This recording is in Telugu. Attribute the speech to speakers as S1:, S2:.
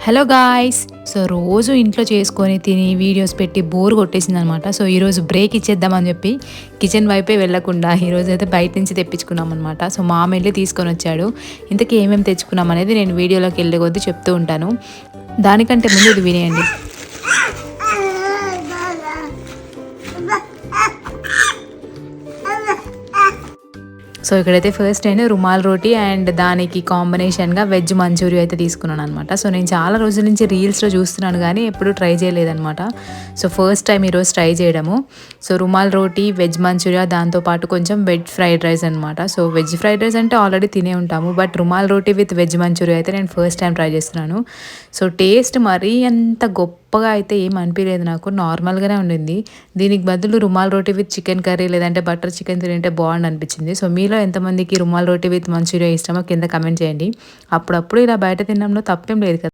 S1: Hello guys. సో రోజు ఇంట్లో చేసుకొని తిని వీడియోస్ పెట్టి బోర్ కొట్టేసింది అనమాట. సో ఈరోజు బ్రేక్ ఇచ్చేద్దామని చెప్పి కిచెన్ వైపే వెళ్ళకుండా ఈరోజు అయితే బయట నుంచి తెప్పించుకున్నాం అనమాట. సో మామ వెళ్ళి తీసుకొని వచ్చాడు. ఇంతకీ ఏమేమి తెచ్చుకున్నాం అనేది నేను వీడియోలోకి వెళ్ళే కొద్దీ చెప్తూ ఉంటాను. దానికంటే ముందు ఇది వినేయండి. సో ఇక్కడైతే ఫస్ట్ నేను రుమాల్ రోటీ అండ్ దానికి కాంబినేషన్గా వెజ్ మంచూరియా అయితే తీసుకున్నాను అనమాట. సో నేను చాలా రోజుల నుంచి రీల్స్లో చూస్తున్నాను కానీ ఎప్పుడూ ట్రై చేయలేదనమాట. సో ఫస్ట్ టైం ఈరోజు ట్రై చేయడము. So rumal roti, veg manchurian, దాంతోపాటు కొంచెం వెజ్ ఫ్రైడ్ రైస్ అనమాట. సో వెజ్ ఫ్రైడ్ రైస్ అంటే ఆల్రెడీ తినే ఉంటాము, but rumal roti with veg manchurian అయితే నేను ఫస్ట్ టైం ట్రై చేస్తున్నాను. సో టేస్ట్ మరీ అంత గొప్పగా అయితే ఏం అనిపించలేదు నాకు, నార్మల్గానే ఉండింది. దీనికి బదులు రుమాల్ రోటీ విత్ చికెన్ కర్రీ లేదంటే బటర్ చికెన్ తింటే బాగుండు అనిపించింది. సో మీలో ఎంతమందికి రుమాల్ రోటీ విత్ మంచూరియా ఇష్టమో కింద కమెంట్ చేయండి. అప్పుడప్పుడు ఇలా బయట తినడంలో తప్పేం లేదు కదా.